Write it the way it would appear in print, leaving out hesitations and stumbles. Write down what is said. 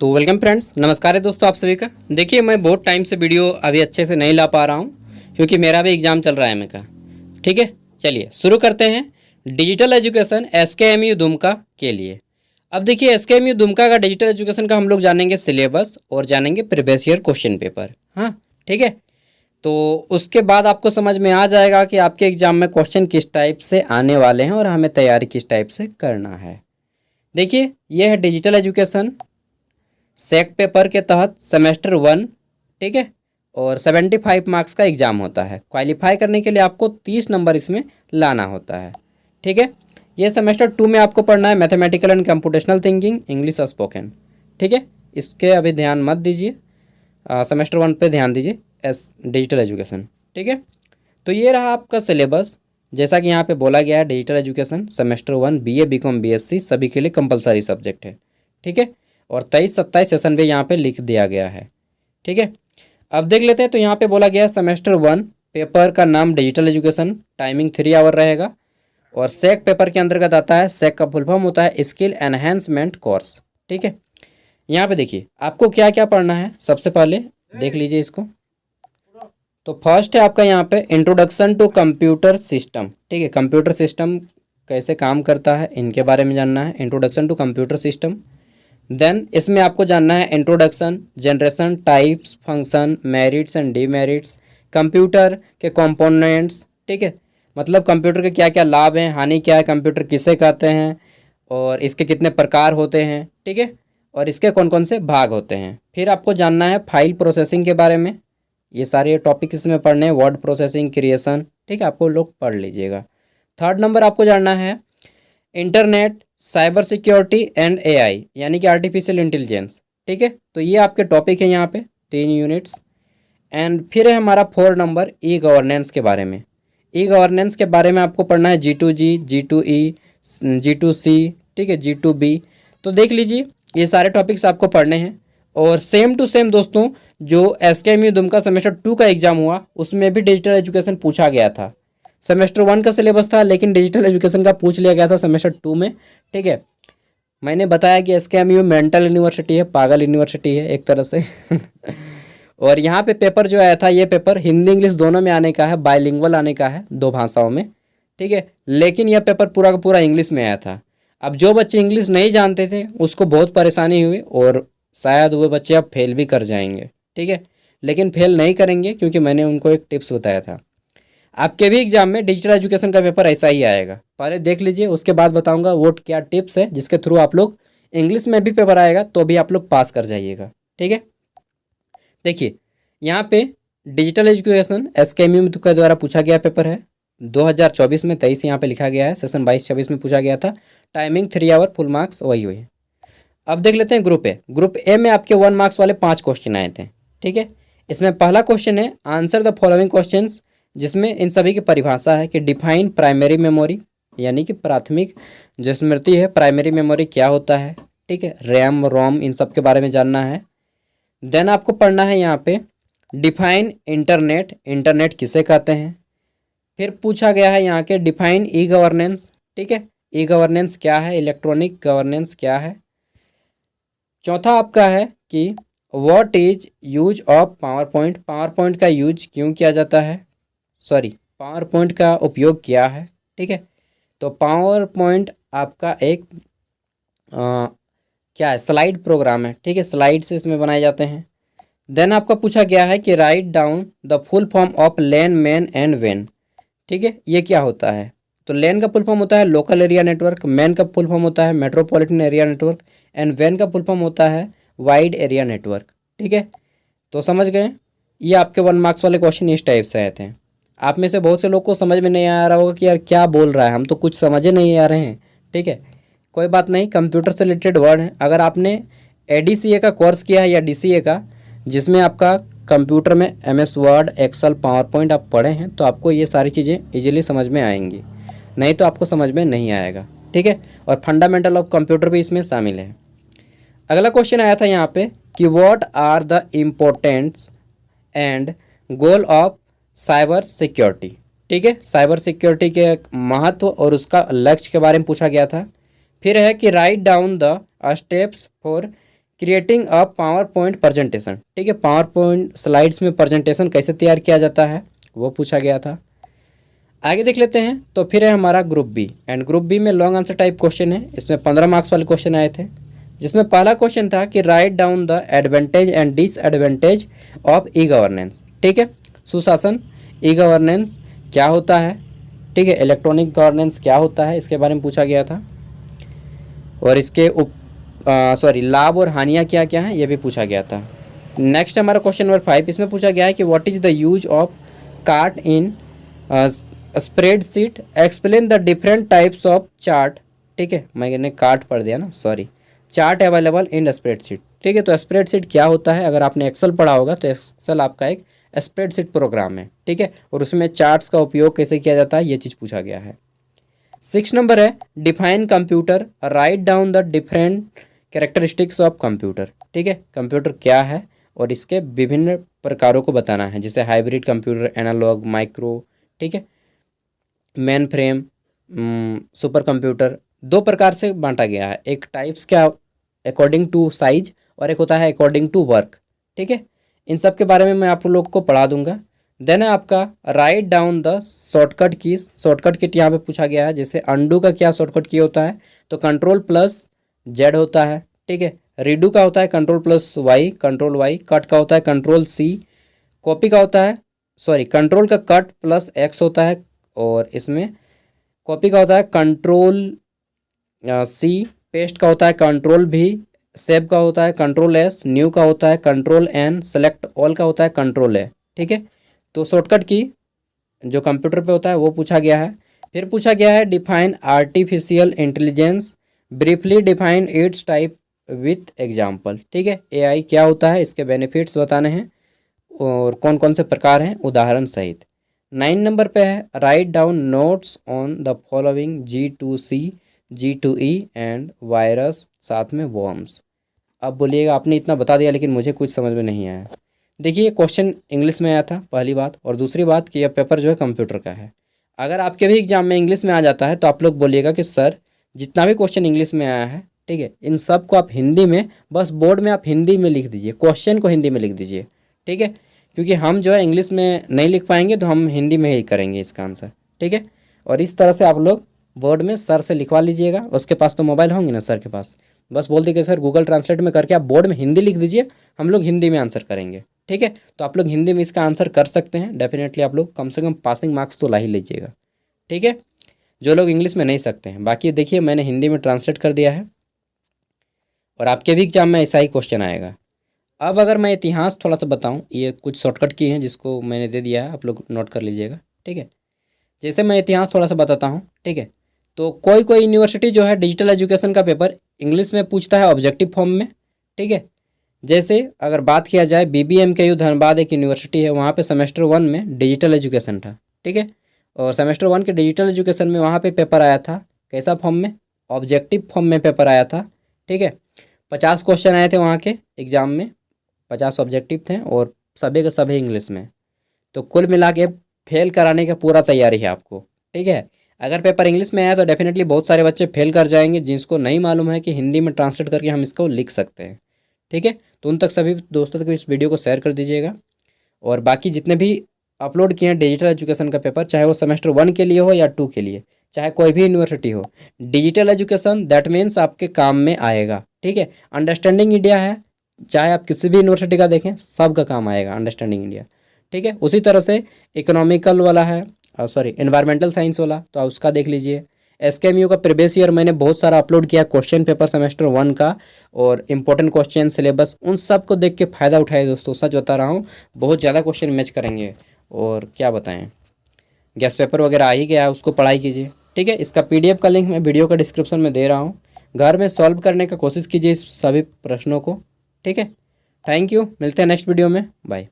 तो welcome friends, नमस्कार है दोस्तों आप सभी का। देखिए मैं बहुत टाइम से वीडियो अभी अच्छे से नहीं ला पा रहा हूँ क्योंकि मेरा भी एग्ज़ाम चल रहा है एमए का। ठीक है, चलिए शुरू करते हैं डिजिटल एजुकेशन एसकेएमयू दुमका के लिए। अब देखिए एसकेएमयू दुमका का डिजिटल एजुकेशन का हम लोग जानेंगे सिलेबस और जानेंगे प्रीवियस ईयर क्वेश्चन पेपर। हाँ ठीक है, तो उसके बाद आपको समझ में आ जाएगा कि आपके एग्ज़ाम में क्वेश्चन किस टाइप से आने वाले हैं और हमें तैयारी किस टाइप से करना है। देखिए यह है डिजिटल एजुकेशन सेक पेपर के तहत सेमेस्टर 1। ठीक है, और 75 मार्क्स का एग्ज़ाम होता है। क्वालिफाई करने के लिए आपको 30 नंबर इसमें लाना होता है। ठीक है, ये सेमेस्टर 2 में आपको पढ़ना है mathematical and computational thinking English spoken. ठीक है, इसके अभी ध्यान मत दीजिए, सेमेस्टर 1 पे ध्यान दीजिए एस डिजिटल एजुकेशन। ठीक है, तो ये रहा आपका सिलेबस। जैसा कि यहाँ पे बोला गया है digital education semester 1 BA BCom BSc सभी के लिए कंपलसरी सब्जेक्ट है। ठीक है, और 23-27 सेशन भी यहाँ पे लिख दिया गया है। ठीक है, अब देख लेते हैं। तो यहाँ पे बोला गया है सेमेस्टर 1 पेपर का नाम डिजिटल एजुकेशन, टाइमिंग 3 आवर रहेगा और सेक पेपर के अंतर्गत आता है। सेक का फुल फॉर्म होता है स्किल एनहेंसमेंट कोर्स। ठीक है, यहाँ पे देखिए आपको क्या क्या पढ़ना है। सबसे पहले देख लीजिए इसको। तो फर्स्ट है आपका यहाँ पे इंट्रोडक्शन टू कंप्यूटर सिस्टम। ठीक है, कंप्यूटर सिस्टम कैसे काम करता है इनके बारे में जानना है, introduction to computer system. Then इसमें आपको जानना है introduction generation types function merits and demerits computer के कंपोनेंट्स। ठीक है, मतलब कंप्यूटर के क्या क्या लाभ हैं, हानि क्या है, कंप्यूटर किसे कहते हैं और इसके कितने प्रकार होते हैं। ठीक है, और इसके कौन कौन से भाग होते हैं। फिर आपको जानना है फाइल प्रोसेसिंग के बारे में। ये सारे टॉपिक इसमें पढ़ने हैं, वर्ड प्रोसेसिंग क्रिएशन। ठीक है, आपको लोग पढ़ लीजिएगा। थर्ड नंबर आपको जानना है internet cyber security and AI यानी कि आर्टिफिशियल इंटेलिजेंस। ठीक है, तो ये आपके टॉपिक है यहाँ पे 3 यूनिट्स। एंड फिर है हमारा 4 नंबर ई गवर्नेंस के बारे में। ई गवर्नेंस के बारे में आपको पढ़ना है G2G G2E G2C। ठीक है, G2B। तो देख लीजिए ये सारे टॉपिक्स आपको पढ़ने हैं। और सेम टू सेम दोस्तों जो एसकेएमयू दुमका सेमेस्टर 2 का एग्ज़ाम हुआ उसमें भी डिजिटल एजुकेशन पूछा गया था। सेमेस्टर 1 का सिलेबस था लेकिन डिजिटल एजुकेशन का पूछ लिया गया था सेमेस्टर 2 में। ठीक है, मैंने बताया कि एसकेएमयू मेंटल यूनिवर्सिटी है, पागल यूनिवर्सिटी है एक तरह से और यहाँ पे पेपर जो आया था ये पेपर हिंदी इंग्लिश दोनों में आने का है, बायलिंगुअल आने का है, 2 भाषाओं में। ठीक है, लेकिन यह पेपर पूरा का पूरा इंग्लिश में आया था। अब जो बच्चे इंग्लिश नहीं जानते थे उसको बहुत परेशानी हुई और शायद वो बच्चे अब फेल भी कर जाएंगे। ठीक है, लेकिन फेल नहीं करेंगे क्योंकि मैंने उनको एक टिप्स बताया था। आपके भी एग्जाम में डिजिटल एजुकेशन का पेपर ऐसा ही आएगा, पहले देख लीजिए उसके बाद बताऊंगा वो क्या टिप्स है जिसके थ्रू आप लोग इंग्लिश में भी पेपर आएगा तो भी आप लोग पास कर जाइएगा। ठीक है, देखिए यहाँ पे डिजिटल एजुकेशन एसकेएमयू के द्वारा पूछा गया पेपर है 2024 में 23 यहाँ पे लिखा गया है, सेशन 22-24 में पूछा गया था। टाइमिंग 3 आवर, फुल मार्क्स वही हुई। अब देख लेते हैं ग्रुप ए। ग्रुप ए में आपके 1 मार्क्स वाले 5 क्वेश्चन आए थे। ठीक है, इसमें पहला क्वेश्चन है आंसर द फॉलोइंग क्वेश्चंस, जिसमें इन सभी की परिभाषा है कि डिफाइन प्राइमरी मेमोरी यानी कि प्राथमिक जो स्मृति है, प्राइमरी मेमोरी क्या होता है। ठीक है, रैम रोम इन सब के बारे में जानना है। देन आपको पढ़ना है यहाँ पे डिफाइन इंटरनेट, इंटरनेट किसे कहते हैं। फिर पूछा गया है यहाँ के डिफाइन ई गवर्नेंस। ठीक है, ई गवर्नेंस क्या है, इलेक्ट्रॉनिक गवर्नेंस क्या है। चौथा आपका है कि what is use of power point, power point का यूज क्यों किया जाता है, सॉरी पावर पॉइंट का उपयोग क्या है। ठीक है, तो पावर पॉइंट आपका एक क्या है, स्लाइड प्रोग्राम है। ठीक है, स्लाइड से इसमें बनाए जाते हैं। देन आपका पूछा गया है कि write down the full form of lane man and when. ठीक है, ये क्या होता है। तो लेन का फुल फॉर्म होता है लोकल एरिया नेटवर्क, मैन का फुल फॉर्म होता है metropolitan area network and when का फुल फॉर्म होता है वाइड एरिया नेटवर्क। ठीक है, तो समझ गए। ये आपके 1 मार्क्स वाले क्वेश्चन इस टाइप से आए थे। आप में से बहुत से लोग को समझ में नहीं आ रहा होगा कि यार क्या बोल रहा है, हम तो कुछ समझ ही नहीं आ रहे हैं। ठीक है, कोई बात नहीं, कंप्यूटर से रिलेटेड वर्ड है। अगर आपने एडीसीए का कोर्स किया है या डीसीए का जिसमें आपका कंप्यूटर में MS Word Excel PowerPoint आप पढ़े हैं तो आपको ये सारी चीज़ें इजीली समझ में आएंगी, नहीं तो आपको समझ में नहीं आएगा। ठीक है, और फंडामेंटल ऑफ कंप्यूटर भी इसमें शामिल है। अगला क्वेश्चन आया था यहाँ पे कि what are the importance and goal of cyber security. ठीक है, साइबर सिक्योरिटी के महत्व और उसका लक्ष्य के बारे में पूछा गया था। फिर है कि write down the steps for creating a power point presentation, ठीक है, पावर पॉइंट स्लाइड्स में प्रेजेंटेशन कैसे तैयार किया जाता है वो पूछा गया था। आगे देख लेते हैं। तो फिर है हमारा group B, and group B में लॉन्ग आंसर टाइप क्वेश्चन है। इसमें 15 मार्क्स वाले क्वेश्चन आए थे, जिसमें पहला क्वेश्चन था कि write down the advantage and disadvantage of e governance, ठीक है, सुशासन, ई गवर्नेंस क्या होता है, ठीक है, इलेक्ट्रॉनिक गवर्नेंस क्या होता है, इसके बारे में पूछा गया था। और इसके लाभ और हानियाँ क्या क्या हैं ये भी पूछा गया था। नेक्स्ट हमारा क्वेश्चन नंबर 5, इसमें पूछा गया है कि what is the use of cart in spreadsheet, explain the different types of chart, ठीक है, मैंने कार्ट पढ़ दिया ना, sorry, chart available in spreadsheet, ठीक है। तो स्प्रेडशीट क्या होता है, अगर आपने एक्सेल पढ़ा होगा तो एक्सेल आपका एक स्प्रेडशीट प्रोग्राम है, ठीक है, और उसमें चार्ट्स का उपयोग कैसे किया जाता है ये चीज़ पूछा गया है। 6 नंबर है define computer, write down the different characteristics of computer, ठीक है, कंप्यूटर क्या है और इसके विभिन्न प्रकारों को बताना है, जैसे हाइब्रिड कंप्यूटर, एनालॉग, माइक्रो, ठीक है, मेन फ्रेम, सुपर कंप्यूटर, 2 प्रकार से बांटा गया है। एक टाइप्स क्या अकॉर्डिंग टू साइज और एक होता है अकॉर्डिंग टू वर्क, ठीक है। इन सब के बारे में मैं आप लोग को पढ़ा दूंगा। देन है आपका write down the shortcut keys, shortcut kit यहाँ पे पूछा गया है। जैसे अंडू का क्या शॉर्टकट की होता है, तो कंट्रोल+Z होता है, ठीक है। रीडू का होता है कंट्रोल+Y, कंट्रोल Y, कट का होता है कंट्रोल+C, कॉपी का होता है, सॉरी, कंट्रोल का कट+X होता है, और इसमें कॉपी का होता है कंट्रोल+C, पेस्ट का होता है कंट्रोल+V, सेव का होता है कंट्रोल+S, न्यू का होता है कंट्रोल+N, सेलेक्ट ऑल का होता है कंट्रोल+A, ठीक है। तो शॉर्टकट की जो कंप्यूटर पे होता है वो पूछा गया है। फिर पूछा गया है define artificial intelligence, briefly define it's type with example, ठीक है, AI क्या होता है, इसके बेनिफिट्स बताने हैं और कौन कौन से प्रकार हैं उदाहरण सहित। 9 नंबर पे है write down notes on the following G2C, G2E and virus, साथ में वॉर्म्स। अब बोलिएगा आपने इतना बता दिया लेकिन मुझे कुछ समझ में नहीं आया। देखिए क्वेश्चन इंग्लिश में आया था पहली बात, और दूसरी बात कि यह पेपर जो है कंप्यूटर का है। अगर आपके भी एग्जाम में इंग्लिश में आ जाता है तो आप लोग बोलिएगा कि सर जितना भी क्वेश्चन इंग्लिश में आया है, ठीक है, इन सब को आप हिंदी में, बस बोर्ड में आप हिंदी में लिख दीजिए, क्वेश्चन को हिंदी में लिख दीजिए, ठीक है, क्योंकि हम जो है इंग्लिश में नहीं लिख पाएंगे तो हम हिंदी में ही करेंगे इसका आंसर, ठीक है। और इस तरह से आप लोग बोर्ड में सर से लिखवा लीजिएगा, उसके पास तो मोबाइल होंगे ना सर के पास, बस बोल दीजिए सर गूगल ट्रांसलेट में करके आप बोर्ड में हिंदी लिख दीजिए, हम लोग हिंदी में आंसर करेंगे, ठीक है। तो आप लोग हिंदी में इसका आंसर कर सकते हैं डेफिनेटली, आप लोग कम से कम पासिंग मार्क्स तो ला ही लीजिएगा, ठीक है, जो लोग इंग्लिश में नहीं सकते हैं। बाकी देखिए मैंने हिंदी में ट्रांसलेट कर दिया है और आपके भी एग्जाम में ऐसा ही क्वेश्चन आएगा। अब अगर मैं इतिहास थोड़ा सा बताऊं, ये कुछ शॉर्टकट की हैं जिसको मैंने दे दिया है, आप लोग नोट कर लीजिएगा, ठीक है। जैसे मैं इतिहास थोड़ा सा बताता हूँ, ठीक है, तो कोई कोई यूनिवर्सिटी जो है डिजिटल एजुकेशन का पेपर इंग्लिश में पूछता है ऑब्जेक्टिव फॉर्म में, ठीक है। जैसे अगर बात किया जाए BBMKU धनबाद एक यूनिवर्सिटी है, वहाँ पे सेमेस्टर 1 में डिजिटल एजुकेशन था, ठीक है, और सेमेस्टर 1 के डिजिटल एजुकेशन में वहाँ पे पेपर आया था कैसा फॉर्म में, ऑब्जेक्टिव फॉर्म में पेपर आया था, ठीक है। 50 क्वेश्चन आए थे वहाँ के एग्ज़ाम में, 50 ऑब्जेक्टिव थे और सभी के सभी इंग्लिश में। तो कुल मिला के फेल कराने का पूरा तैयारी है आपको, ठीक है। अगर पेपर इंग्लिश में आया तो डेफिनेटली बहुत सारे बच्चे फेल कर जाएंगे, जिसको नहीं मालूम है कि हिंदी में ट्रांसलेट करके हम इसको लिख सकते हैं, ठीक है। तो उन तक सभी दोस्तों तक इस वीडियो को शेयर कर दीजिएगा। और बाकी जितने भी अपलोड किए हैं डिजिटल एजुकेशन का पेपर, चाहे वो सेमेस्टर 1 के लिए हो या 2 के लिए, चाहे कोई भी यूनिवर्सिटी हो, डिजिटल एजुकेशन दैट मीन्स आपके काम में आएगा, ठीक है। अंडरस्टैंडिंग इंडिया है, चाहे आप किसी भी यूनिवर्सिटी का देखें, सबका काम आएगा अंडरस्टैंडिंग इंडिया, ठीक है। उसी तरह से इकोनॉमिकल वाला है, सॉरी एनवायरमेंटल साइंस वाला, तो आप उसका देख लीजिए। SKMU का प्रीवियस ईयर मैंने बहुत सारा अपलोड किया क्वेश्चन पेपर सेमेस्टर 1 का, और इंपॉर्टेंट क्वेश्चन सिलेबस, उन सब को देख के फ़ायदा उठाए दोस्तों, सच बता रहा हूँ, बहुत ज़्यादा क्वेश्चन मैच करेंगे। और क्या बताएं, गैस पेपर वगैरह आ ही गया है, उसको पढ़ाई कीजिए, ठीक है। इसका PDF का लिंक मैं वीडियो का डिस्क्रिप्शन में दे रहा हूँ, घर में सॉल्व करने का कोशिश कीजिए इस सभी प्रश्नों को, ठीक है। थैंक यू, मिलते हैं नेक्स्ट वीडियो में, बाय।